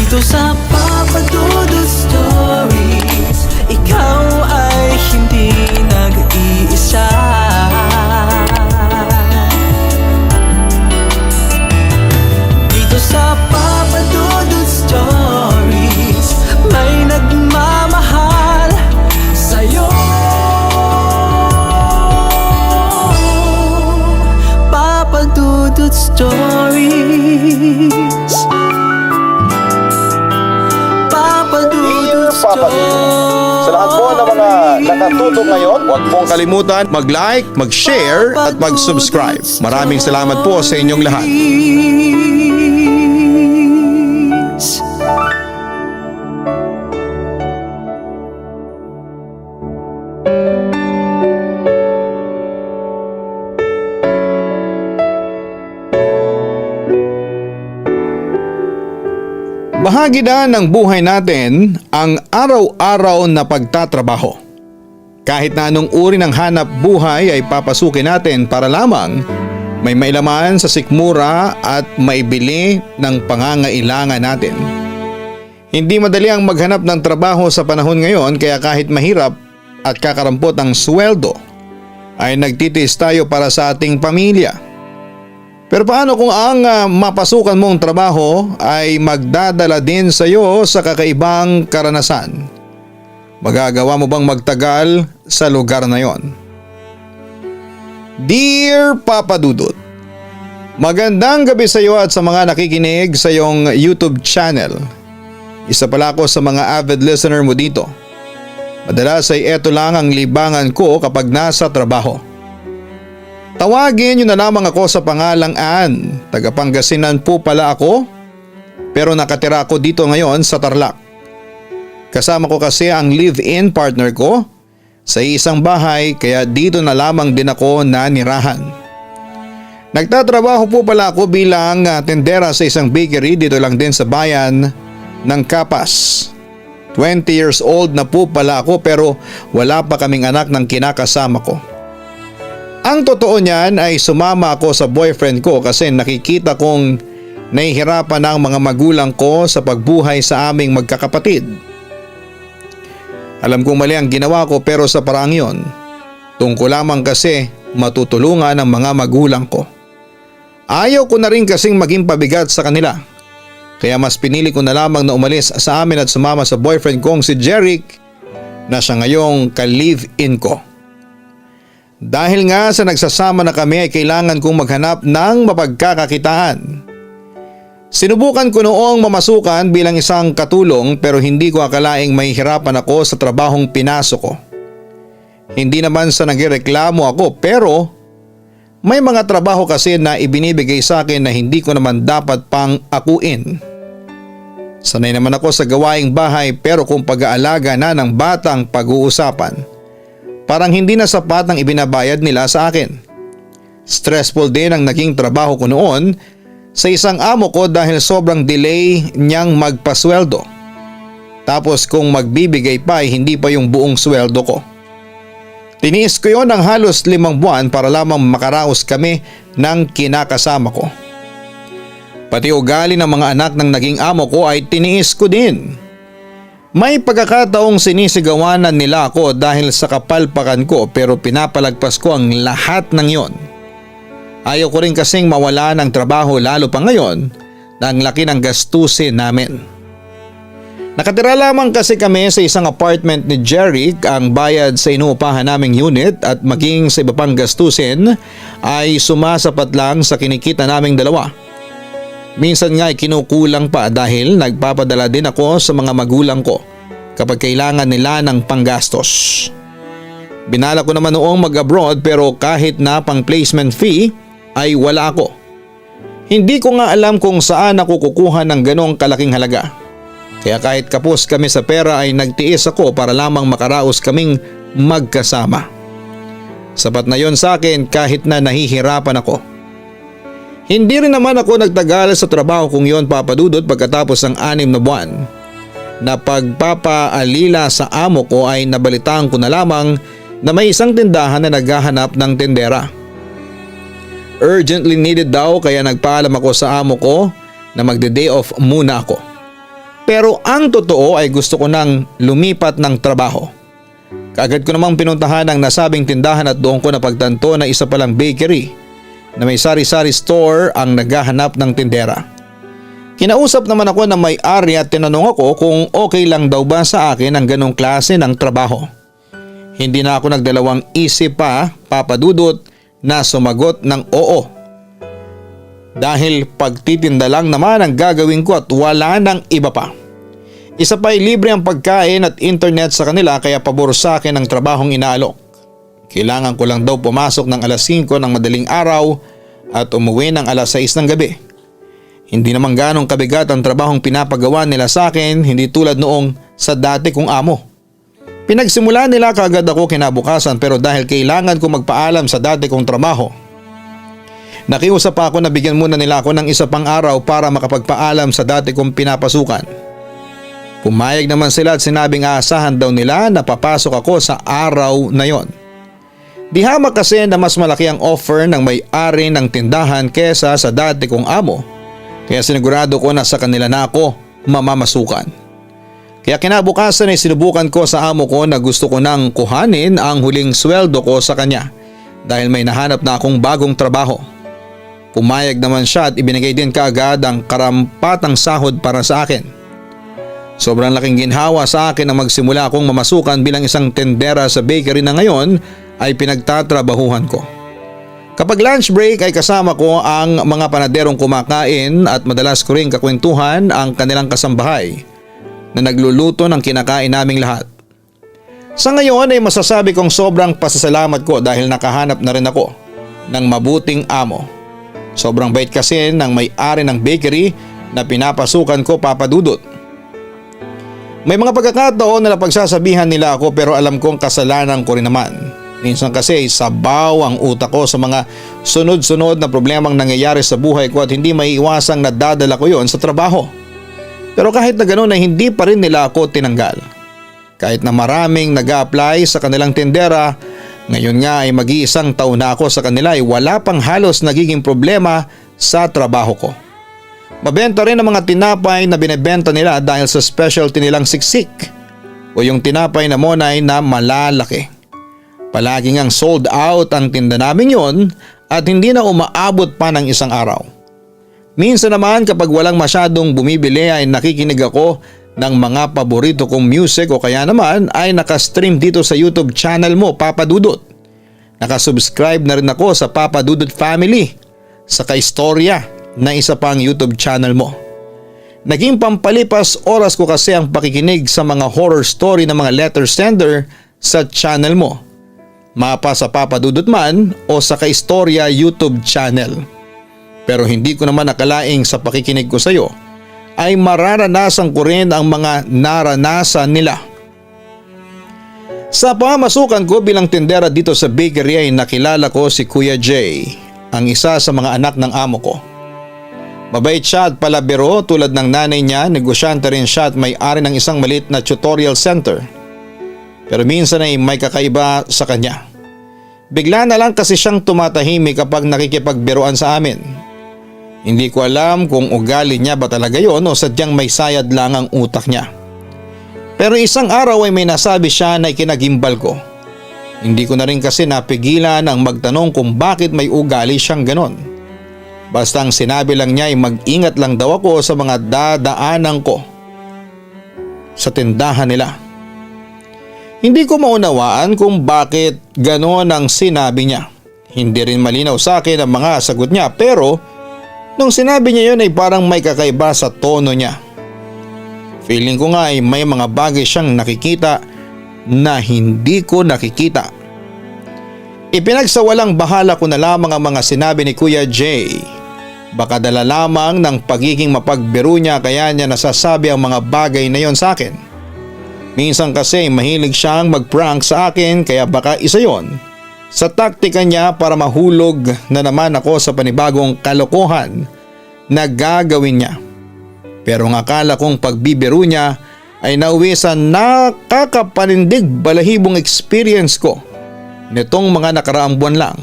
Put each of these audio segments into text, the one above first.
Dito sa Papa Dudut Stories, ikaw ay hindi nag-iisa. Dito sa Papa Dudut Stories, may nagmamahal sa'yo. Papa Dudut Stories, Papa Dudut Stories. Sa lahat po ng mga nakatutok ngayon, huwag pong kalimutan mag-like, mag-share at mag-subscribe. Maraming salamat po sa inyong lahat. Bahagi na ng buhay natin ang araw-araw na pagtatrabaho. Kahit na anong uri ng hanap buhay ay papasukin natin para lamang may mailaman sa sikmura at maibili ng pangangailangan natin. Hindi madali ang maghanap ng trabaho sa panahon ngayon, kaya kahit mahirap at kakarampot ang sweldo ay nagtitiis tayo para sa ating pamilya. Pero paano kung ang mapasukan mong trabaho ay magdadala din sa iyo sa kakaibang karanasan? Magagawa mo bang magtagal sa lugar na yon? Dear Papa Dudut, magandang gabi sa iyo at sa mga nakikinig sa iyong YouTube channel. Isa pala ako sa mga avid listener mo dito. Madalas ay eto lang ang libangan ko kapag nasa trabaho. Tawagin niyo na lamang ako sa pangalang Ann. Taga Pangasinan po pala ako, pero nakatira ako dito ngayon sa Tarlac. Kasama ko kasi ang live-in partner ko sa isang bahay, kaya dito na lamang din ako nanirahan. Nagtatrabaho po pala ako bilang tendera sa isang bakery dito lang din sa bayan ng Capas. 20 years old na po pala ako, pero wala pa kaming anak ng kinakasama ko. Ang totoo niyan ay sumama ako sa boyfriend ko kasi nakikita kong nahihirapan ang mga magulang ko sa pagbuhay sa aming magkakapatid. Alam kong mali ang ginawa ko, pero sa parang yon, tungkol lamang kasi matutulungan ang mga magulang ko. Ayaw ko na rin kasing maging pabigat sa kanila, kaya mas pinili ko na lamang na umalis sa amin at sumama sa boyfriend kong si Jeric na siya ngayong ka-live-in ko. Dahil nga sa nagsasama na kami ay kailangan kong maghanap ng mapagkakakitaan. Sinubukan ko noong mamasukan bilang isang katulong, pero hindi ko akalaing mahihirapan ako sa trabahong pinasok ko. Hindi naman sa nagreklamo ako, pero may mga trabaho kasi na ibinibigay sa akin na hindi ko naman dapat pang akuin. Sanay naman ako sa gawaing bahay, pero kung pag-aalaga na ng batang pag-uusapan, parang hindi na sapat ang ibinabayad nila sa akin. Stressful din ang naging trabaho ko noon sa isang amo ko dahil sobrang delay niyang magpasweldo. Tapos kung magbibigay pa ay hindi pa yung buong sweldo ko. Tiniis ko yon ng halos 5 buwan para lamang makaraos kami ng kinakasama ko. Pati ugali ng mga anak ng naging amo ko ay tiniis ko din. May pagkakataong sinisigawanan nila ako dahil sa kapalpakan ko, pero pinapalagpas ko ang lahat ng yon. Ayaw ko rin kasing mawala ng trabaho, lalo pa ngayon na ang laki ng gastusin namin. Nakatira lamang kasi kami sa isang apartment ni Jeric. Ang bayad sa inuupahan naming unit at maging sa iba pang gastusin ay sumasapat lang sa kinikita naming dalawa. Minsan nga ay kinukulang pa dahil nagpapadala din ako sa mga magulang ko kapag kailangan nila ng panggastos. Binala ko naman noong mag-abroad, pero kahit na pang placement fee ay wala ako. Hindi ko nga alam kung saan ako kukuha ng ganong kalaking halaga. Kaya kahit kapos kami sa pera ay nagtiis ako para lamang makaraos kaming magkasama. Sapat na yon sa akin kahit na nahihirapan ako. Hindi rin naman ako nagtagal sa trabaho kong yon, Papa Dudut, pagkatapos ng 6 na buwan na pagpapaalila sa amo ko ay nabalitaan ko na lamang na may isang tindahan na naghahanap ng tendera. Urgently needed daw, kaya nagpaalam ako sa amo ko na magde-day off muna ako. Pero ang totoo ay gusto ko nang lumipat ng trabaho. Kaagad ko namang pinuntahan ang nasabing tindahan at doon ko napagtanto na isa palang bakery na may sari-sari store ang naghahanap ng tindera. Kinausap naman ako ng may-ari at tinanong ako kung okay lang daw ba sa akin ang ganong klase ng trabaho. Hindi na ako nagdalawang isip pa, Papa Dudut, na sumagot ng oo. Dahil pagtitinda lang naman ang gagawin ko at wala nang iba pa. Isa pa ay libre ang pagkain at internet sa kanila kaya pabor sa akin ang trabahong inaalok. Kailangan ko lang daw pumasok ng alas 5 ng madaling araw at umuwi ng alas 6 ng gabi. Hindi naman ganong kabigat ang trabahong pinapagawa nila sa akin, hindi tulad noong sa dati kong amo. Pinagsimula nila kaagad ako kinabukasan pero dahil kailangan ko magpaalam sa dati kong trabaho, nakiusap pa ako na bigyan muna nila ako ng isa pang araw para makapagpaalam sa dati kong pinapasukan. Pumayag naman sila at sinabing aasahan daw nila na papasok ako sa araw na yon. Di hamak kasi na mas malaki ang offer ng may-ari ng tindahan kesa sa dati kong amo, kaya sinigurado ko na sa kanila na ako mamamasukan. Kaya kinabukasan ay sinubukan ko sa amo ko na gusto ko nang kuhanin ang huling sweldo ko sa kanya dahil may nahanap na akong bagong trabaho. Pumayag naman siya at ibinigay din kaagad ang karampatang sahod para sa akin. Sobrang laking ginhawa sa akin na magsimula akong mamasukan bilang isang tendera sa bakery na ngayon ay pinagtatrabahuhan ko. Kapag lunch break ay kasama ko ang mga panaderong kumakain at madalas ko rin kakwentuhan ang kanilang kasambahay na nagluluto ng kinakain naming lahat. Sa ngayon ay masasabi kong sobrang pasasalamat ko dahil nakahanap na rin ako ng mabuting amo. Sobrang bait kasi ng may-ari ng bakery na pinapasukan ko, Papa Dudut. May mga pagkakataon na napagsasabihan nila ako pero alam kong kasalanan ko rin naman. Minsan kasi sabaw ang utak ko sa mga sunod-sunod na problemang nangyayari sa buhay ko at hindi maiiwasang nadadala ko yon sa trabaho. Pero kahit na ganoon ay hindi pa rin nila ako tinanggal. Kahit na maraming nag-a-apply sa kanilang tindera, ngayon nga ay mag-iisang taon na ako sa kanila ay wala pang halos nagiging problema sa trabaho ko. Mabenta rin ang mga tinapay na binebenta nila dahil sa specialty nilang siksik o yung tinapay na monay na malalaki. Palaging ang sold out ang tinda namin yon at hindi na umaabot pa ng isang araw. Minsan naman kapag walang masyadong bumibili ay nakikinig ako ng mga paborito kong music o kaya naman ay nakastream dito sa YouTube channel mo, Papa Dudut. Nakasubscribe na rin ako sa Papa Dudut Family sa Kaistorya na isa pang YouTube channel mo. Naging pampalipas oras ko kasi ang pakikinig sa mga horror story ng mga letter sender sa channel mo. Mapa sa Papa Dudut man o sa Kaistorya YouTube channel. Pero hindi ko naman nakalaing sa pakikinig ko sa iyo ay mararanasan ko rin ang mga naranasan nila. Sa pamasukan ko bilang tindera dito sa bakery ay nakilala ko si Kuya Jay, ang isa sa mga anak ng amo ko. Mabait siya at palabiro tulad ng nanay niya, negosyante rin siya at may-ari ng isang maliit na tutorial center. Pero minsan ay may kakaiba sa kanya. Bigla na lang kasi siyang tumatahimik kapag nakikipagbiruan sa amin. Hindi ko alam kung ugali niya ba talaga yon o sadyang may sayad lang ang utak niya. Pero isang araw ay may nasabi siya na ikinagimbal ko. Hindi ko na rin kasi napigilan ang magtanong kung bakit may ugali siyang ganon. Basta ang sinabi lang niya ay mag-ingat lang daw ako sa mga dadaanan ko sa tindahan nila. Hindi ko maunawaan kung bakit ganon ang sinabi niya. Hindi rin malinaw sa akin ang mga sagot niya pero nung sinabi niya yun ay parang may kakaiba sa tono niya. Feeling ko nga ay may mga bagay siyang nakikita na hindi ko nakikita. Ipinagsawalang bahala ko na lamang ang mga sinabi ni Kuya Jay. Baka dala lamang ng pagiging mapagbiro niya kaya niya nasasabi ang mga bagay na yon sa akin. Minsan kasi mahilig siyang mag-prank sa akin kaya baka isa yon sa taktika niya para mahulog na naman ako sa panibagong kalokohan na gagawin niya. Pero ang akala kong pagbibiro niya ay nauwi sa nakakapanindig balahibong experience ko nitong mga nakaraang buwan lang.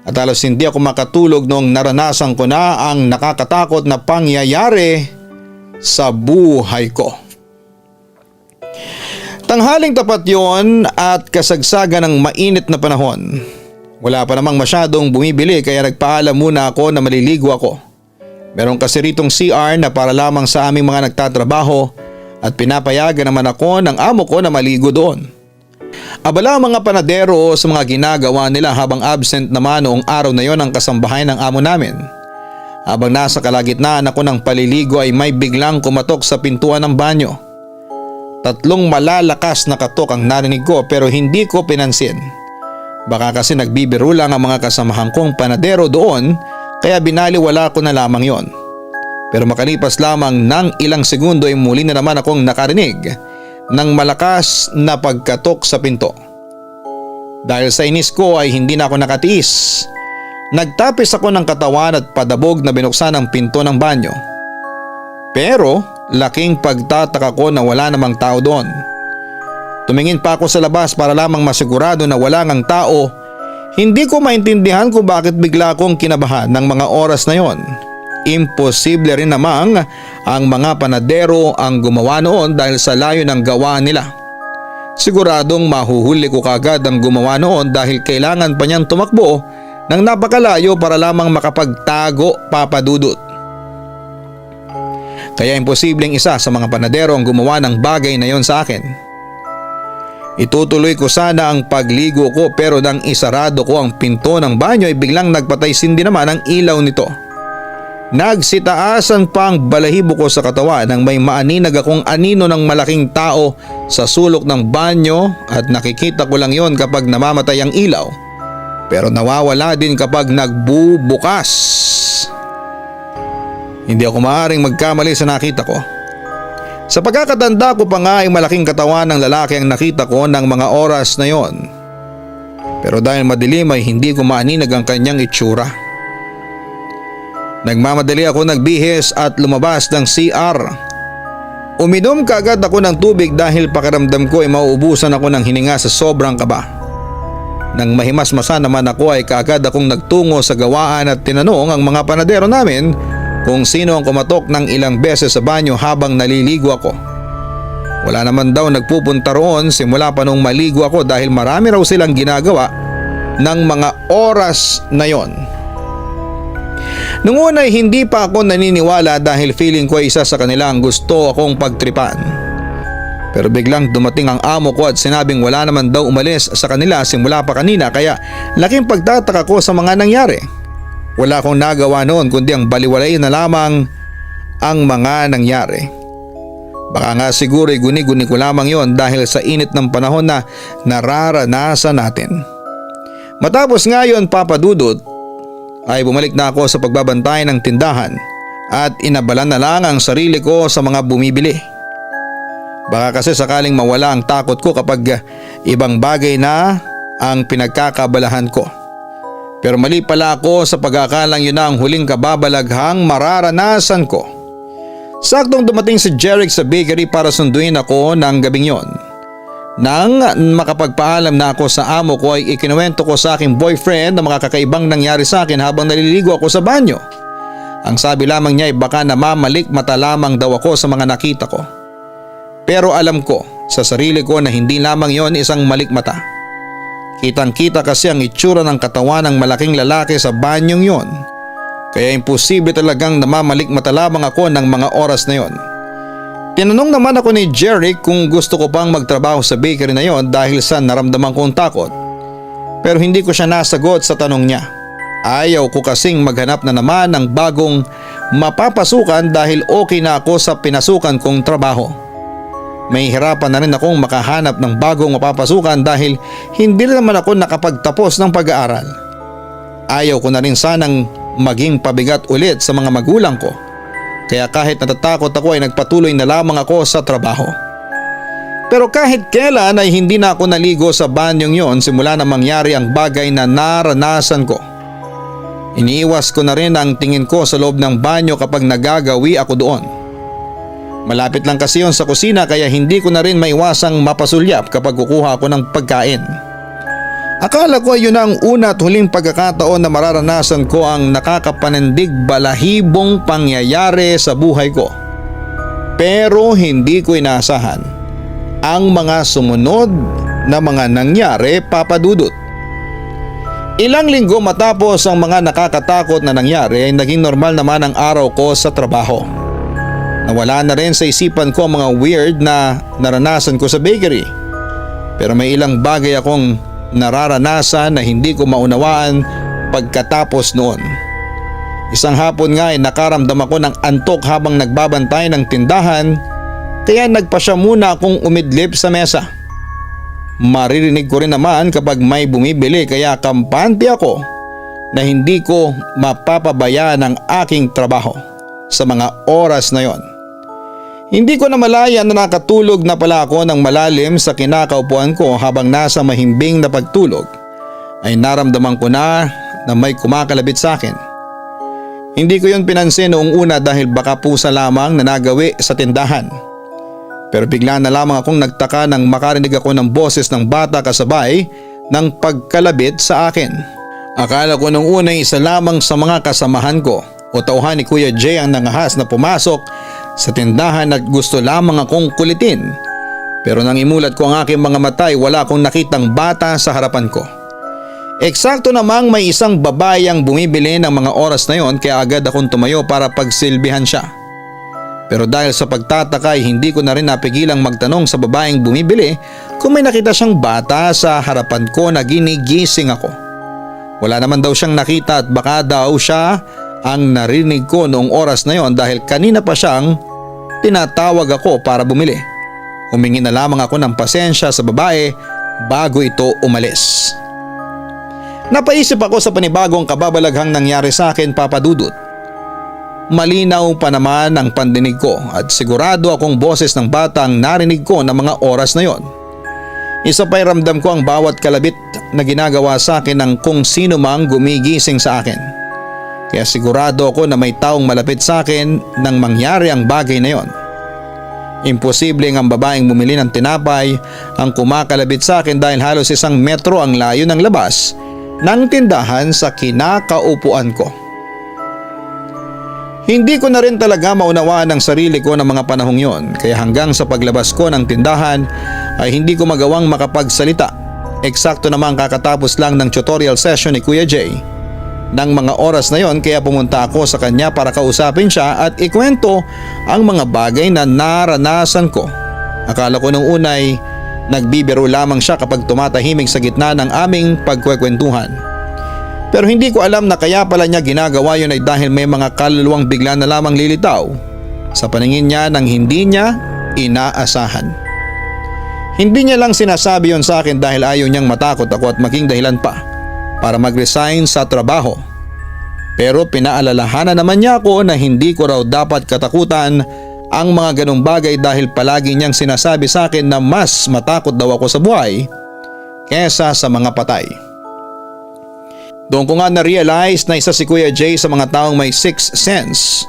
At halos hindi ako makatulog noong naranasan ko na ang nakakatakot na pangyayari sa buhay ko. Tanghaling tapat yon at kasagsagan ng mainit na panahon. Wala pa namang masyadong bumibili kaya nagpaalam muna ako na maliligo ako. Meron kasi ritong CR na para lamang sa aming mga nagtatrabaho at pinapayagan naman ako ng amo ko na maligo doon. Abala ang mga panadero sa mga ginagawa nila habang absent naman noong araw na yon ang kasambahay ng amo namin. Habang nasa kalagitnaan ako ng paliligo ay may biglang kumatok sa pintuan ng banyo. 3 malalakas na katok ang narinig ko pero hindi ko pinansin. Baka kasi nagbibiro lang ang mga kasamahan kong panadero doon kaya binaliwala ko na lamang yon. Pero makalipas lamang ng ilang segundo ay muli na naman akong nakarinig ng malakas na pagkatok sa pinto. Dahil sa inis ko ay hindi na ako nakatiis. Nagtapis ako ng katawan at padabog na binuksan ang pinto ng banyo. Pero laking pagtataka ko na wala namang tao doon. Tumingin pa ako sa labas para lamang masigurado na wala ngang tao. Hindi ko maintindihan kung bakit bigla akong kinabahan ng mga oras na yon. Imposible rin namang ang mga panadero ang gumawa noon dahil sa layo ng gawa nila. Siguradong mahuhuli ko kagad ang gumawa noon dahil kailangan pa niyang tumakbo ng napakalayo para lamang makapagtago, Papa Dudut. Kaya imposibleng isa sa mga panadero ang gumawa ng bagay na yon sa akin. Itutuloy ko sana ang pagligo ko pero nang isarado ko ang pinto ng banyo ay biglang nagpatay-sindi naman ang ilaw nito. Nagsitaasan pa ang balahibo ko sa katawan nang may maaninag akong anino ng malaking tao sa sulok ng banyo at nakikita ko lang yon kapag namamatay ang ilaw. Pero nawawala din kapag nagbubukas. Hindi ako maaaring magkamali sa nakita ko. Sa pagkakatanda ko pa nga ay malaking katawan ng lalaki ang nakita ko ng mga oras na yon. Pero dahil madilim ay hindi ko maaninag ang kanyang itsura. Nagmamadali ako nagbihis at lumabas ng CR. Uminom kaagad ako ng tubig dahil pakiramdam ko ay mauubusan ako ng hininga sa sobrang kaba. Nang mahimasmasa naman ako ay kaagad akong nagtungo sa gawaan at tinanong ang mga panadero namin kung sino ang kumatok ng ilang beses sa banyo habang naliligo ako. Wala naman daw nagpupunta roon simula pa nung maligo ako dahil marami raw silang ginagawa ng mga oras na yon. Nung una ay hindi pa ako naniniwala dahil feeling ko ay isa sa kanila ang gusto akong pagtripan. Pero biglang dumating ang amo ko at sinabing wala naman daw umalis sa kanila simula pa kanina kaya laking pagtataka ko sa mga nangyari. Wala akong nagawa noon kundi ang baliwalain na lamang ang mga nangyari. Baka nga siguro ay guni-guni ko lamang yon dahil sa init ng panahon na nararanasan natin. Matapos nga yon, Papa Dudut, ay bumalik na ako sa pagbabantay ng tindahan at inabalan na lang ang sarili ko sa mga bumibili. Baka kasi sakaling mawala ang takot ko kapag ibang bagay na ang pinagkakabalahan ko. Pero mali pala ako sa pag-aakalang yun na ang huling kababalaghang mararanasan ko. Saktong dumating si Jeric sa bakery para sunduin ako ng gabing yon. Nang makapagpaalam na ako sa amo ko ay ikinuwento ko sa aking boyfriend na mga kakaibang nangyari sa akin habang naliligo ako sa banyo. Ang sabi lamang niya ay baka namamalik mata lamang daw ako sa mga nakita ko. Pero alam ko sa sarili ko na hindi lamang yon isang malikmata. Kitang-kita kasi ang itsura ng katawan ng malaking lalaki sa banyong yon. Kaya imposible talagang namamalikmata lamang ako ng mga oras na yon. Tinanong naman ako ni Jeric kung gusto ko pang magtrabaho sa bakery na yon dahil sa naramdaman kong takot. Pero hindi ko siya nasagot sa tanong niya. Ayaw ko kasing maghanap na naman ng bagong mapapasukan dahil okay na ako sa pinasukan kong trabaho. May hirapan na rin akong makahanap ng bagong mapapasukan dahil hindi naman ako nakapagtapos ng pag-aaral. Ayaw ko na rin sanang maging pabigat ulit sa mga magulang ko. Kaya kahit natatakot ako ay nagpatuloy na lamang ako sa trabaho. Pero kahit kailan ay hindi na ako naligo sa banyong yon simula na mangyari ang bagay na naranasan ko. Iniiwas ko na rin ang tingin ko sa loob ng banyo kapag nagagawi ako doon. Malapit lang kasi yon sa kusina kaya hindi ko na rin maiwasang mapasulyap kapag kukuha ako ng pagkain. Akala ko ay yun ang una at huling pagkakataon na mararanasan ko ang nakakapanindig balahibong pangyayari sa buhay ko. Pero hindi ko inaasahan ang mga sumunod na mga nangyari, Papa Dudut. Ilang linggo matapos ang mga nakakatakot na nangyari ay naging normal naman ang araw ko sa trabaho. Nawala na rin sa isipan ko ang mga weird na naranasan ko sa bakery. Pero may ilang bagay akong nararanasan na hindi ko maunawaan pagkatapos noon. Isang hapon nga ay nakaramdam ako ng antok habang nagbabantay ng tindahan, kaya nagpasya muna akong umidlip sa mesa. Maririnig ko rin naman kapag may bumibili, kaya kampante ako na hindi ko mapapabayaan ang aking trabaho sa mga oras na yon. Hindi ko na malaya na nakatulog na pala ako ng malalim sa kinakaupuan ko. Habang nasa mahimbing na pagtulog ay naramdaman ko na may kumakalabit sa akin. Hindi ko yon pinansin noong una dahil baka pusa lamang na nagawi sa tindahan. Pero bigla na lamang akong nagtaka nang makarinig ako ng boses ng bata kasabay ng pagkalabit sa akin. Akala ko nung una isa lamang sa mga kasamahan ko o tauhan ni Kuya Jay ang nangahas na pumasok sa tindahan at gusto lamang akong kulitin. Pero nang imulat ko ang aking mga mata ay wala akong nakitang bata sa harapan ko. Eksakto namang may isang babae ang bumibili ng mga oras na yon, kaya agad akong tumayo para pagsilbihan siya. Pero dahil sa pagtataka ay hindi ko na rin napigilang magtanong sa babaeng bumibili kung may nakita siyang bata sa harapan ko na ginigising ako. Wala naman daw siyang nakita at baka daw siya ang narinig ko noong oras na yon dahil kanina pa siyang tinatawag ako para bumili. Humingi na lamang ako ng pasensya sa babae bago ito umalis. Napaisip ako sa panibagong kababalaghang nangyari sa akin, Papa Dudut. Malinaw pa naman ang pandinig ko at sigurado akong boses ng bata ang narinig ko ng mga oras na yon. Isa pa'y ramdam ko ang bawat kalabit na ginagawa sa akin ng kung sino mang gumigising sa akin. Kaya sigurado ako na may taong malapit sa akin nang mangyari ang bagay na yon. Imposible ang babaeng bumili ng tinapay ang kumakalabit sa akin dahil halos 1 metro ang layo ng labas ng tindahan sa kinakaupuan ko. Hindi ko na rin talaga maunawaan ang sarili ko ng mga panahong yon, kaya hanggang sa paglabas ko ng tindahan ay hindi ko magawang makapagsalita. Eksakto namang kakatapos lang ng tutorial session ni Kuya Jay ng mga oras na yon, kaya pumunta ako sa kanya para kausapin siya at ikwento ang mga bagay na naranasan ko. Akala ko nung unay nagbibiro lamang siya kapag tumatahimik sa gitna ng aming pagkwekwentuhan. Pero hindi ko alam na kaya pala niya ginagawa yun ay dahil may mga kaluluwang bigla na lamang lilitaw sa paningin niya nang hindi niya inaasahan. Hindi niya lang sinasabi yon sa akin dahil ayaw niyang matakot ako at maging dahilan pa para mag-resign sa trabaho. Pero pinaalalahanan naman niya ako na hindi ko raw dapat katakutan ang mga ganong bagay dahil palagi niyang sinasabi sa akin na mas matakot daw ako sa buhay kesa sa mga patay. Doon ko nga na-realize na isa si Kuya Jay sa mga taong may sixth sense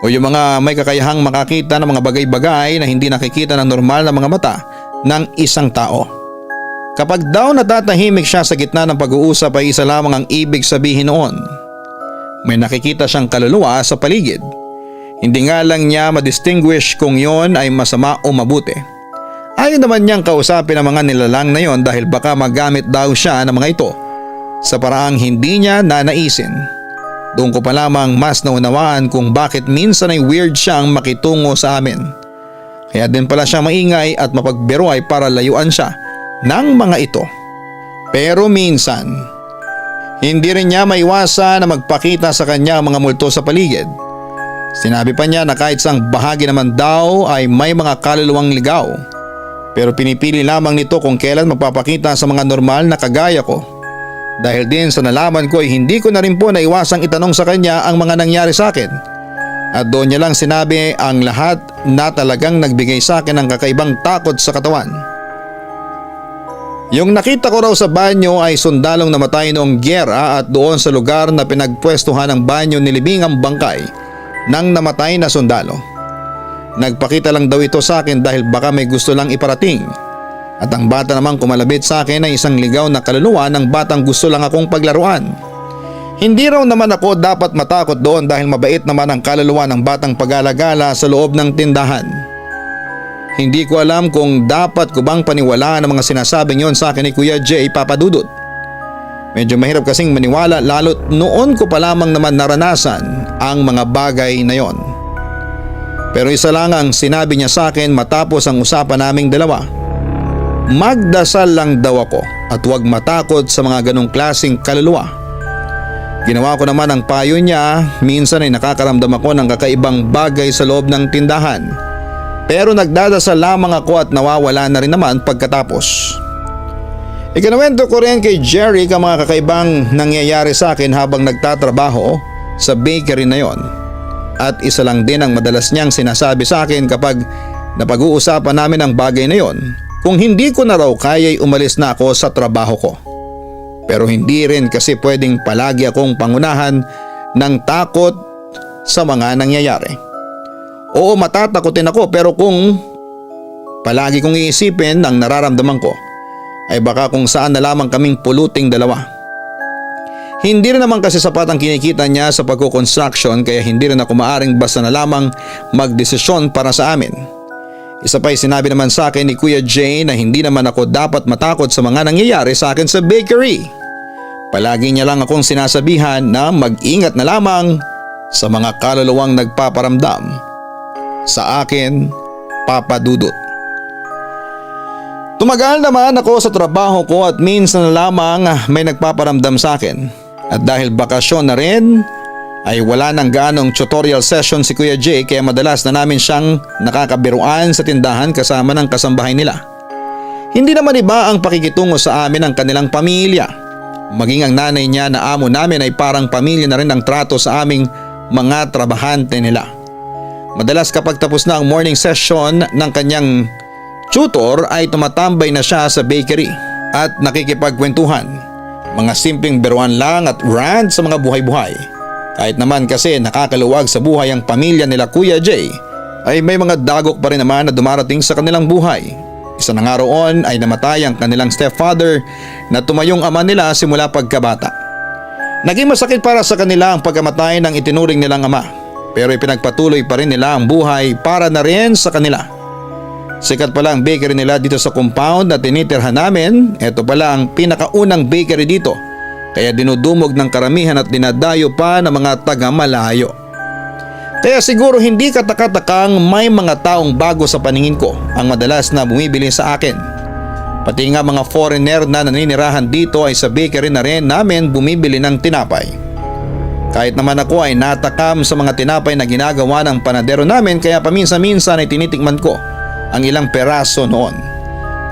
o yung mga may kakayahang makakita ng mga bagay-bagay na hindi nakikita ng normal na mga mata ng isang tao. Kapag daw natatahimik siya sa gitna ng pag-uusap ay isa lamang ang ibig sabihin noon. May nakikita siyang kaluluwa sa paligid. Hindi nga lang niya madistinguish kung yon ay masama o mabuti. Ayaw naman niyang kausapin ang mga nilalang na yon dahil baka magamit daw siya ng mga ito sa paraang hindi niya nanaisin. Doon ko pa lamang mas naunawaan kung bakit minsan ay weird siyang makitungo sa amin. Kaya din pala siya maingay at mapagbiro ay para layuan siya ng mga ito. Pero minsan, hindi rin niya maiwasan na magpakita sa kanya ang mga multo sa paligid. Sinabi pa niya na kahit sang bahagi naman daw ay may mga kaluluwang ligaw. Pero pinipili lamang nito kung kailan magpapakita sa mga normal na kagaya ko. Dahil din sa nalaman ko ay hindi ko na rin po naiwasang itanong sa kanya ang mga nangyari sa akin. At doon niya lang sinabi ang lahat na talagang nagbigay sa akin ng kakaibang takot sa katawan. Yung nakita ko raw sa banyo ay sundalong namatay noong gyera at doon sa lugar na pinagpwestuhan ng banyo nilibing ang bangkay ng namatay na sundalo. Nagpakita lang daw ito sa akin dahil baka may gusto lang iparating. At ang bata namang kumalabit sa akin ay isang ligaw na kaluluwa ng batang gusto lang akong paglaruan. Hindi raw naman ako dapat matakot doon dahil mabait naman ang kaluluwa ng batang pag-alagala sa loob ng tindahan. Hindi ko alam kung dapat ko bang paniwalaan ang mga sinasabing yon sa akin ni Kuya Jay, Papa Dudut. Medyo mahirap kasing maniwala lalo't noon ko pa lamang naman naranasan ang mga bagay na yon. Pero isa lang ang sinabi niya sa akin matapos ang usapan naming dalawa. Magdasal lang daw ako at huwag matakot sa mga ganong klaseng kaluluwa. Ginawa ko naman ang payo niya, minsan ay nakakaramdam ako ng kakaibang bagay sa loob ng tindahan. Pero nagdadasal lamang ako at nawawala na rin naman pagkatapos. Ikinuwento ko rin kay Jerry ang mga kakaibang nangyayari sa akin habang nagtatrabaho sa bakery na yon. At isa lang din ang madalas niyang sinasabi sa akin kapag napag-uusapan namin ang bagay na yon, kung hindi ko na raw kaya'y umalis na ako sa trabaho ko. Pero hindi rin kasi pwedeng palagi akong pangunahan ng takot sa mga nangyayari. Oo, matatakotin ako pero kung palagi kong iisipin ang nararamdaman ko ay baka kung saan na lamang kaming puluting dalawa. Hindi rin naman kasi sapat ang kinikita niya sa pagkukonstruction kaya hindi rin ako maaring basta na lamang magdesisyon para sa amin. Isa pa'y sinabi naman sa akin ni Kuya Jay na hindi naman ako dapat matakot sa mga nangyayari sa akin sa bakery. Palagi niya lang akong sinasabihan na mag-ingat na lamang sa mga kaluluwang nagpaparamdam sa akin, Papa Dudut. Tumagal naman ako sa trabaho ko at minsan na lamang may nagpaparamdam sa akin. At dahil bakasyon na rin ay wala nang gaanong tutorial session si Kuya Jay kaya madalas na namin siyang nakakabiruan sa tindahan kasama ng kasambahay nila. Hindi naman iba ang pakikitungo sa amin ng kanilang pamilya. Maging ang nanay niya na amo namin ay parang pamilya na rin ang trato sa aming mga trabahante nila. Madalas kapag tapos na ang morning session ng kanyang tutor ay tumatambay na siya sa bakery at nakikipagkwentuhan. Mga simpleng biruan lang at rant sa mga buhay-buhay. Kahit naman kasi nakakaluwag sa buhay ang pamilya nila Kuya Jay, ay may mga dagok pa rin naman na dumarating sa kanilang buhay. Isa na nga roon ay namatay ang kanilang stepfather na tumayong ama nila simula pagkabata. Naging masakit para sa kanila ang pagkamatay ng itinuring nilang ama, pero ipinagpatuloy pa rin nila ang buhay para na rin sa kanila. Sikat pala ang bakery nila dito sa compound na tinitirhan namin. Ito pala ang pinakaunang bakery dito. Kaya dinudumog ng karamihan at dinadayo pa ng mga taga-malayo. Kaya siguro hindi katakatakang may mga taong bago sa paningin ko ang madalas na bumibili sa akin. Pati nga mga foreigner na naninirahan dito ay sa bakery na rin namin bumibili ng tinapay. Kahit naman ako ay natakam sa mga tinapay na ginagawa ng panadero namin kaya paminsan-minsan ay tinitikman ko ang ilang peraso noon.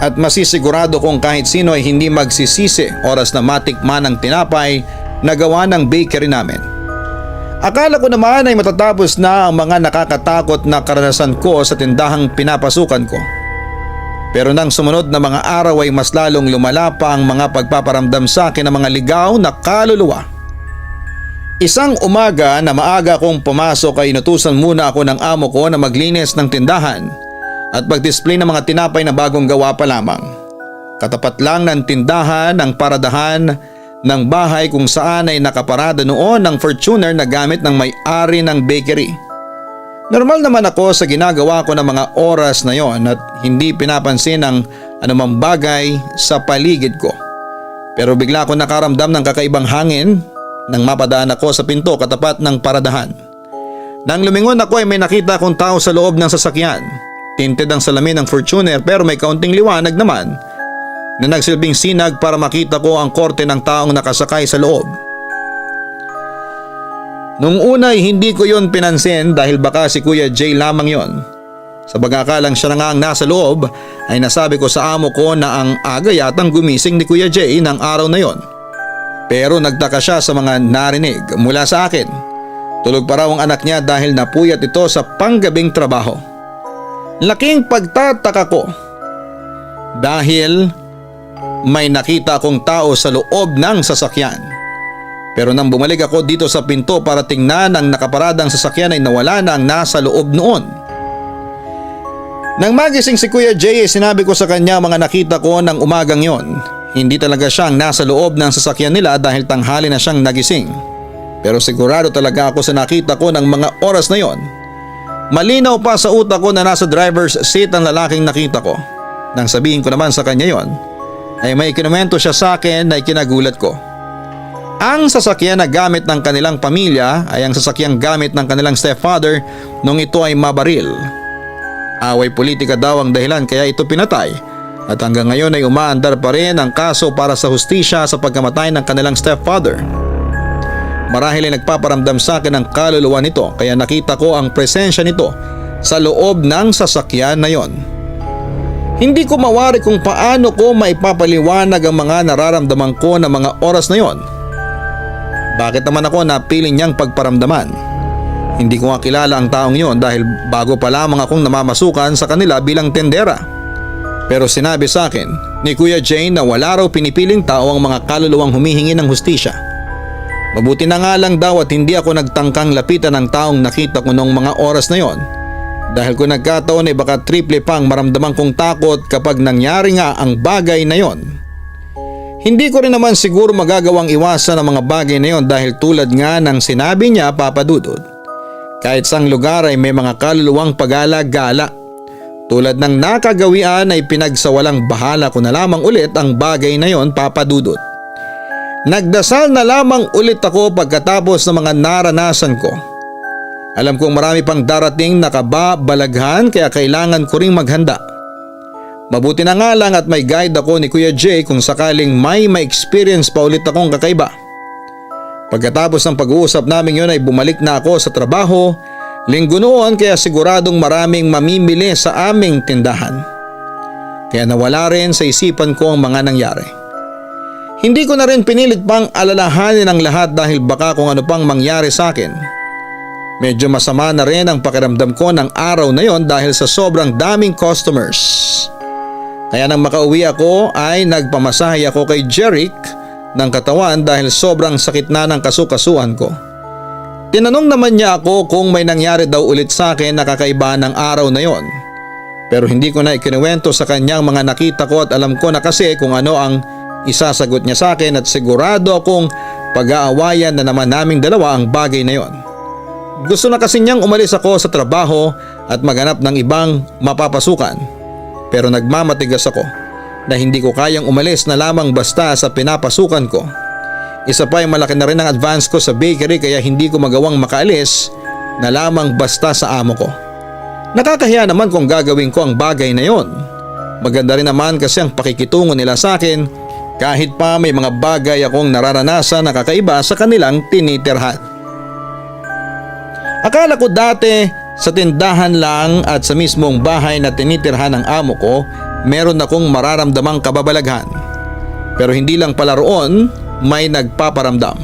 At masisigurado kong kahit sino ay hindi magsisisi oras na matikman ang tinapay na gawa ng bakery namin. Akala ko naman ay matatapos na ang mga nakakatakot na karanasan ko sa tindahang pinapasukan ko. Pero nang sumunod na mga araw ay mas lalong lumala pa ang mga pagpaparamdam sa akin ng mga ligaw na kaluluwa. Isang umaga na maaga kong pumasok ay inutusan muna ako ng amo ko na maglinis ng tindahan at mag-display ng mga tinapay na bagong gawa pa lamang. Katapat lang ng tindahan ang paradahan ng bahay kung saan ay nakaparada noon ang Fortuner na gamit ng may-ari ng bakery. Normal naman ako sa ginagawa ko ng mga oras na yon at hindi pinapansin ang anumang bagay sa paligid ko. Pero bigla ako nakaramdam ng kakaibang hangin nang mapadaan ako sa pinto katapat ng paradahan. Nang lumingon ako ay may nakita akong tao sa loob ng sasakyan. Tinted ang salamin ng Fortuner pero may kaunting liwanag naman na nagsilbing sinag para makita ko ang korte ng taong nakasakay sa loob. Nung una ay hindi ko yon pinansin dahil baka si Kuya Jay lamang yon. Sa pagkakalang siya na nga ang nasa loob ay nasabi ko sa amo ko na ang aga yatang gumising ni Kuya Jay ng araw na yon. Pero nagtaka siya sa mga narinig mula sa akin. Tulog pa raw ang anak niya dahil napuyat ito sa panggabing trabaho. Laking pagtataka ko dahil may nakita akong tao sa loob ng sasakyan. Pero nang bumalik ako dito sa pinto para tingnan ang nakaparadang sasakyan ay nawala na ang nasa loob noon. Nang magising si Kuya Jay ay sinabi ko sa kanya mga nakita ko ng umagang yon. Hindi talaga siya ang nasa loob ng sasakyan nila dahil tanghali na siyang nagising. Pero sigurado talaga ako sa nakita ko ng mga oras na yon. Malinaw pa sa utak ko na nasa driver's seat ang lalaking nakita ko. Nang sabihin ko naman sa kanya yon, ay may ikinomento siya sa akin na ikinagulat ko. Ang sasakyan na gamit ng kanilang pamilya ay ang sasakyang gamit ng kanilang stepfather nung ito ay mabaril. Away politika daw ang dahilan kaya ito pinatay at hanggang ngayon ay umaandar pa rin ang kaso para sa hustisya sa pagkamatay ng kanilang stepfather. Marahil ay nagpaparamdam sa akin ang kaluluwa nito kaya nakita ko ang presensya nito sa loob ng sasakyan na yon. Hindi ko mawari kung paano ko maipapaliwanag ang mga nararamdaman ko na mga oras na yon. Bakit naman ako napiling niyang pagparamdaman? Hindi ko nga kilala ang taong yon dahil bago pa lamang akong namamasukan sa kanila bilang tendera. Pero sinabi sa akin ni Kuya Jay na wala raw pinipiling tao ang mga kaluluwang humihingi ng hustisya. Mabuti na nga lang daw at hindi ako nagtangkang lapitan ng taong nakita ko noong mga oras na yon. Dahil kung nagkataon ay baka triple pang maramdaman kong takot kapag nangyari nga ang bagay na yon. Hindi ko rin naman siguro magagawang iwasan ang mga bagay na yon dahil tulad nga ng sinabi niya, Papa Dudut. Kahit sang lugar ay may mga kaluluwang pag-alagala. Tulad ng nakagawian ay pinagsawalang bahala ko na lamang ulit ang bagay na yon, Papa Dudut. Nagdasal na lamang ulit ako pagkatapos ng mga naranasan ko. Alam kong marami pang darating na kababalaghan kaya kailangan ko ring maghanda. Mabuti na nga lang at may guide ako ni Kuya Jay kung sakaling may ma-experience pa ulit akong kakaiba. Pagkatapos ng pag-uusap namin yun ay bumalik na ako sa trabaho, linggo noon kaya siguradong maraming mamimili sa aming tindahan. Kaya nawala rin sa isipan ko ang mga nangyari. Hindi ko na rin pinilit pang alalahanin ang lahat dahil baka kung ano pang mangyari sa akin. Medyo masama na rin ang pakiramdam ko ng araw na yon dahil sa sobrang daming customers. Kaya nang makauwi ako ay nagpamasahe ako kay Jeric ng katawan dahil sobrang sakit na ng kasukasuan ko. Tinanong naman niya ako kung may nangyari daw ulit sa akin na kakaiba ng araw na yon. Pero hindi ko na ikinuwento sa kanyang mga nakita ko at alam ko na kasi kung ano ang isasagot niya sa akin at sigurado akong pag-aawayan na naman naming dalawa ang bagay na yon. Gusto na kasi niyang umalis ako sa trabaho at maghanap ng ibang mapapasukan. Pero nagmamatigas ako na hindi ko kayang umalis na lamang basta sa pinapasukan ko. Isa pa ay malaki na rin ang advance ko sa bakery kaya hindi ko magawang makaalis na lamang basta sa amo ko. Nakakahiya naman kung gagawin ko ang bagay na yon. Maganda rin naman kasi ang pakikitungo nila sa akin kahit pa may mga bagay akong nararanasan na kakaiba sa kanilang tinitirhan. Akala ko dati sa tindahan lang at sa mismong bahay na tinitirhan ng amo ko meron akong mararamdamang kababalaghan. Pero hindi lang pala roon may nagpaparamdam.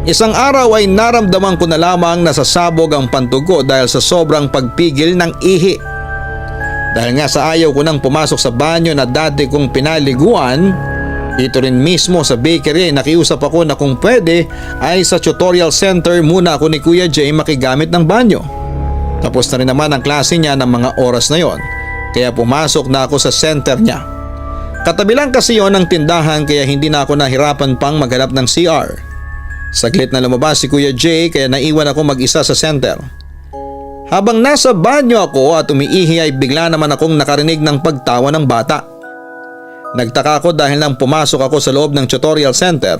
Isang araw ay naramdaman ko na lamang nasasabog ang pantog ko dahil sa sobrang pagpigil ng ihi. Dahil nga sa ayaw ko nang pumasok sa banyo na dati kong pinaliguan, dito rin mismo sa bakery nakiusap ako na kung pwede ay sa tutorial center muna ako ni Kuya Jay makigamit ng banyo. Tapos na rin naman ang klase niya ng mga oras na yon, kaya pumasok na ako sa center niya. Katabi lang kasi yon ng tindahan kaya hindi na ako nahirapan pang maghanap ng CR. Saglit na lumabas si Kuya Jay kaya naiwan ako mag-isa sa center. Habang nasa banyo ako at umiihi ay bigla naman akong nakarinig ng pagtawa ng bata. Nagtaka ako dahil nang pumasok ako sa loob ng tutorial center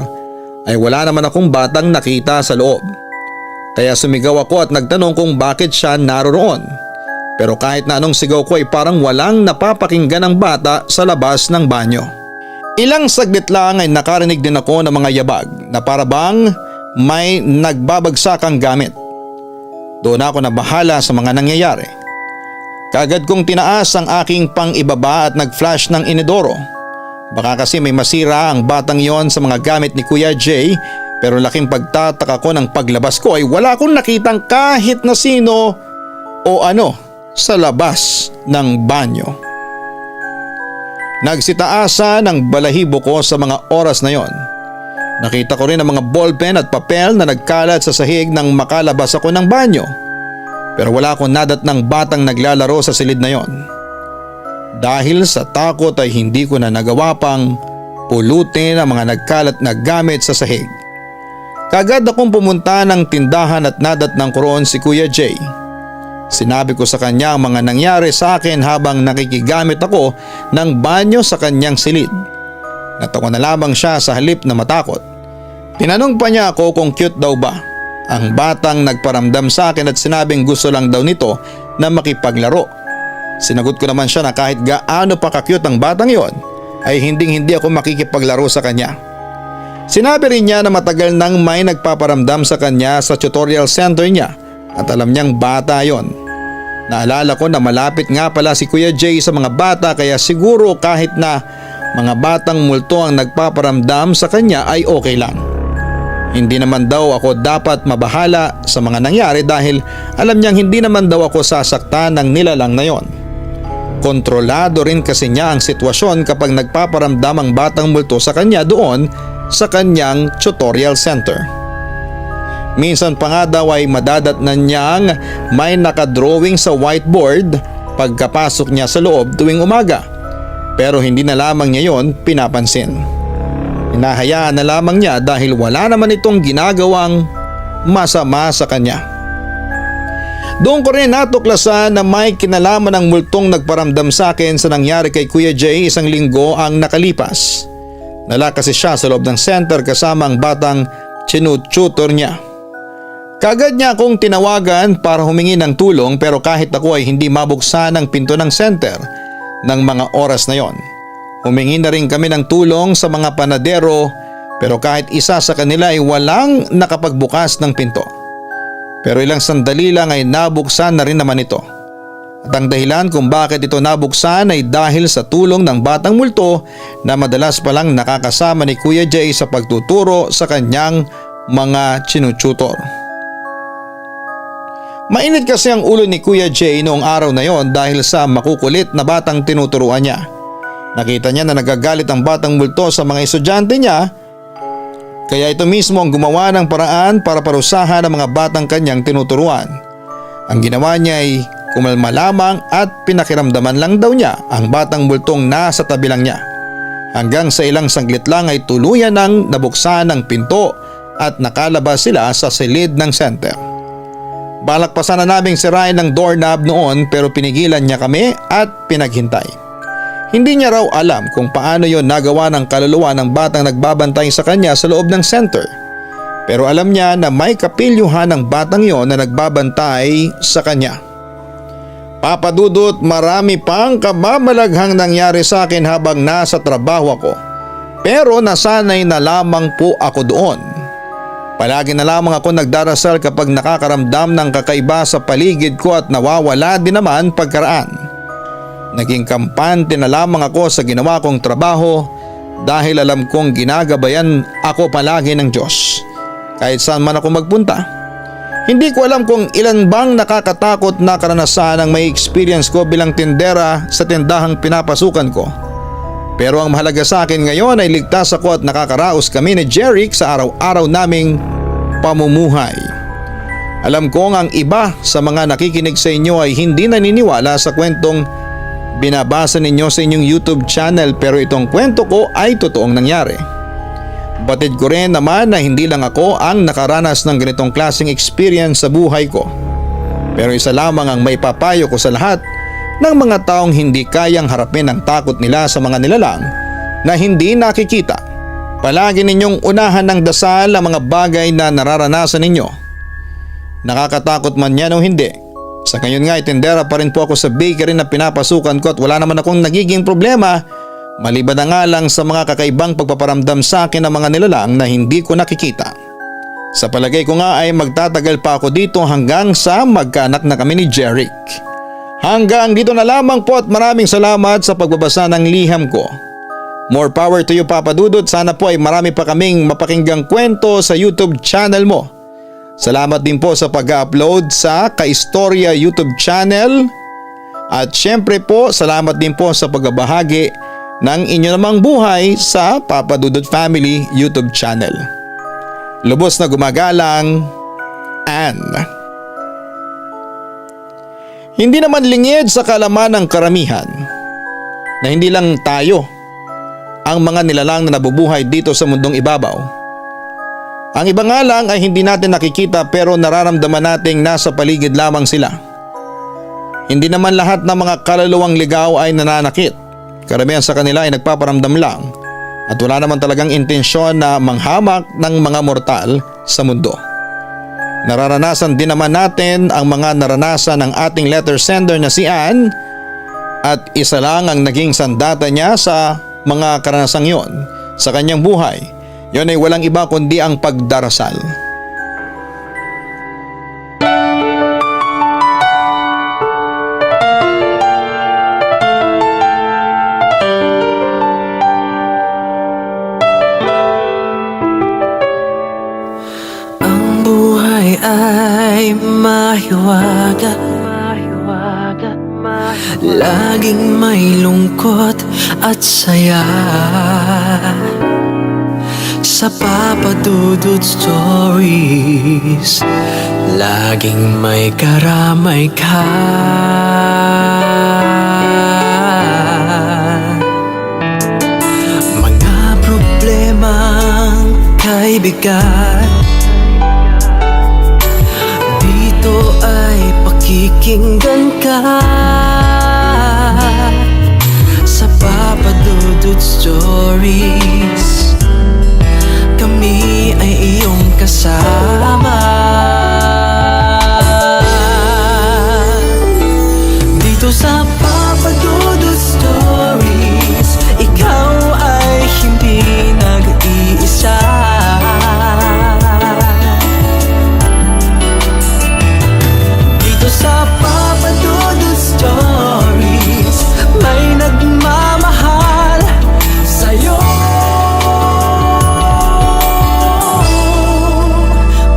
ay wala naman akong batang nakita sa loob. Kaya sumigaw ako at nagtanong kung bakit siya naroroon. Pero kahit na anong sigaw ko ay parang walang napapakinggan ng bata sa labas ng banyo. Ilang saglit lang ay nakarinig din ako ng mga yabag na parabang may nagbabagsakang gamit. Doon ako nabahala sa mga nangyayari. Kaagad kong tinaas ang aking pang-ibaba at nag-flash ng inidoro. Baka kasi may masira ang batang yon sa mga gamit ni Kuya Jay, pero laking pagtataka ko ng paglabas ko ay wala akong nakitang kahit na sino o ano sa labas ng banyo. Nagsitaasan ang balahibo ko sa mga oras na yon. Nakita ko rin ang mga ballpen at papel na nagkalat sa sahig nang makalabas ako ng banyo. Pero wala akong nadatnang batang naglalaro sa silid na yon. Dahil sa takot ay hindi ko na nagawa pang pulutin ang mga nagkalat na gamit sa sahig. Kagad akong pumunta ng tindahan at nadatnang ko roon si Kuya Jay. Sinabi ko sa kanya ang mga nangyari sa akin habang nakikigamit ako ng banyo sa kanyang silid. Natawa na lamang siya sa halip na matakot. Tinanong pa niya ako kung cute daw ba. Ang batang nagparamdam sa akin at sinabing gusto lang daw nito na makipaglaro. Sinagot ko naman siya na kahit gaano pa ka-cute ang batang yon ay hindi ako makikipaglaro sa kanya. Sinabi rin niya na matagal nang may nagpaparamdam sa kanya sa tutorial center niya at alam niyang bata yon. Naalala ko na malapit nga pala si Kuya Jay sa mga bata kaya siguro kahit na mga batang multo ang nagpaparamdam sa kanya ay okay lang. Hindi naman daw ako dapat mabahala sa mga nangyari dahil alam niyang hindi naman daw ako sasaktan ng nilalang na yon. Kontrolado rin kasi niya ang sitwasyon kapag nagpaparamdam ang batang multo sa kanya doon sa kanyang tutorial center. Minsan pa nga daw ay madadatnan niyang may nakadrawing sa whiteboard pagkapasok niya sa loob tuwing umaga. Pero hindi na lamang niya yon pinapansin. Hinahayaan na lamang niya dahil wala naman itong ginagawang masama sa kanya. Doon ko rin natuklasan na may kinalaman ng multong nagparamdam sa akin sa nangyari kay Kuya Jay isang linggo ang nakalipas. Dala kasi siya sa loob ng center kasama ang batang tinututor niya. Kagad niya akong tinawagan para humingi ng tulong pero kahit ako ay hindi mabuksan ang pinto ng center ng mga oras na yon. Humingi na rin kami ng tulong sa mga panadero pero kahit isa sa kanila ay walang nakapagbukas ng pinto. Pero ilang sandali lang ay nabuksan na rin naman ito. At ang dahilan kung bakit ito nabuksan ay dahil sa tulong ng batang multo na madalas palang nakakasama ni Kuya Jay sa pagtuturo sa kanyang mga tinututor. Mainit kasi ang ulo ni Kuya Jay noong araw na yon dahil sa makukulit na batang tinuturuan niya. Nakita niya na nagagalit ang batang multo sa mga estudyante niya kaya ito mismo ang gumawa ng paraan para parusahan ang mga batang kanyang tinuturuan. Ang ginawa niya ay kumalma lamang at pinakiramdaman lang daw niya ang batang multong nasa tabi lang niya. Hanggang sa ilang saglit lang ay tuluyan nang nabuksan ang pinto at nakalabas sila sa silid ng center. Balak pa sana naming sirain ang doorknob noon pero pinigilan niya kami at pinaghintay. Hindi niya raw alam kung paano yon nagawa ng kaluluwa ng batang nagbabantay sa kanya sa loob ng center. Pero alam niya na may kapilyuhan ng batang yon na nagbabantay sa kanya. Papa Dudut, marami pang kamamalaghang nangyari sa akin habang nasa trabaho ako. Pero nasanay na lamang po ako doon. Palagi na lamang ako nagdarasal kapag nakakaramdam ng kakaiba sa paligid ko at nawawala din naman pagkaraan. Naging kampante na lamang ako sa ginawa kong trabaho dahil alam kong ginagabayan ako palagi ng Diyos kahit saan man ako magpunta. Hindi ko alam kung ilan bang nakakatakot na karanasan ang may experience ko bilang tindera sa tindahang pinapasukan ko. Pero ang mahalaga sa akin ngayon ay ligtas ako at nakakaraos kami ni Jeric sa araw-araw naming pamumuhay. Alam kong ang iba sa mga nakikinig sa inyo ay hindi naniniwala sa kwentong binabasa ninyo sa inyong YouTube channel pero itong kwento ko ay totoong nangyari. Batid ko rin naman na hindi lang ako ang nakaranas ng ganitong klaseng experience sa buhay ko. Pero isa lamang ang may papayo ko sa lahat ng mga taong hindi kayang harapin ang takot nila sa mga nilalang na hindi nakikita. Palagi ninyong unahan ng dasal ang mga bagay na nararanasan ninyo. Nakakatakot man yan o hindi. Sa ngayon nga tindera pa rin po ako sa bakery na pinapasukan ko at wala naman akong nagiging problema maliban na nga lang sa mga kakaibang pagpaparamdam sa akin ng mga nilalang na hindi ko nakikita. Sa palagay ko nga ay magtatagal pa ako dito hanggang sa magkaanak na kami ni Jeric. Hanggang dito na lamang po at maraming salamat sa pagbabasa ng liham ko. More power to you Papa Dudut, sana po ay marami pa kaming mapakinggang kwento sa YouTube channel mo. Salamat din po sa pag-upload sa Kaistorya YouTube channel at syempre po salamat din po sa pagbabahagi ng inyo namang buhay sa Papa Dudut Family YouTube channel. Lubos na gumagalang, Anne. Hindi naman lingid sa kalaman ng karamihan na hindi lang tayo ang mga nilalang na nabubuhay dito sa mundong ibabaw. Ang iba nga lang ay hindi natin nakikita pero nararamdaman nating nasa paligid lamang sila. Hindi naman lahat ng mga kaluluwang ligaw ay nananakit. Karamihan sa kanila ay nagpaparamdam lang at wala naman talagang intensyon na manghamak ng mga mortal sa mundo. Nararanasan din naman natin ang mga naranasan ng ating letter sender na si Ann at isa lang ang naging sandata niya sa mga karanasang yon sa kanyang buhay. Yon ay walang iba kundi ang pagdarasal. Ang buhay ay mahiwaga, laging may lungkot at saya. Sa Papa Dudut Stories, laging may karamay ka. Mga problemang kaibigan, dito ay pakikinggan ka. Sa Papa Dudut Stories, kami ay iyong kasama. Dito sa Papa Dudut Stories, ikaw ay hindi nag-iisa. Dito sa Papa Dudut Stories, may nagmamahal sa'yo.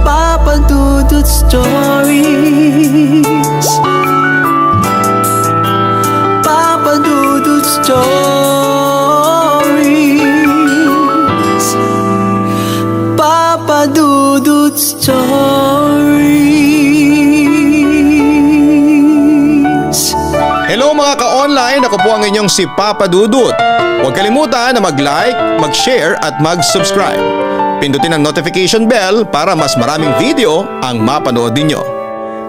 Papa Dudut Stories, Papa Dudut Stories, Papa Dudut Stories. Hello mga ka-online, ako po ang inyong si Papa Dudut. Huwag kalimutan na mag-like, mag-share at mag-subscribe. Pindutin ang notification bell para mas maraming video ang mapanood ninyo.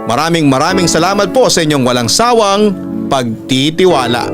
Maraming salamat po sa inyong walang sawang pagtitiwala.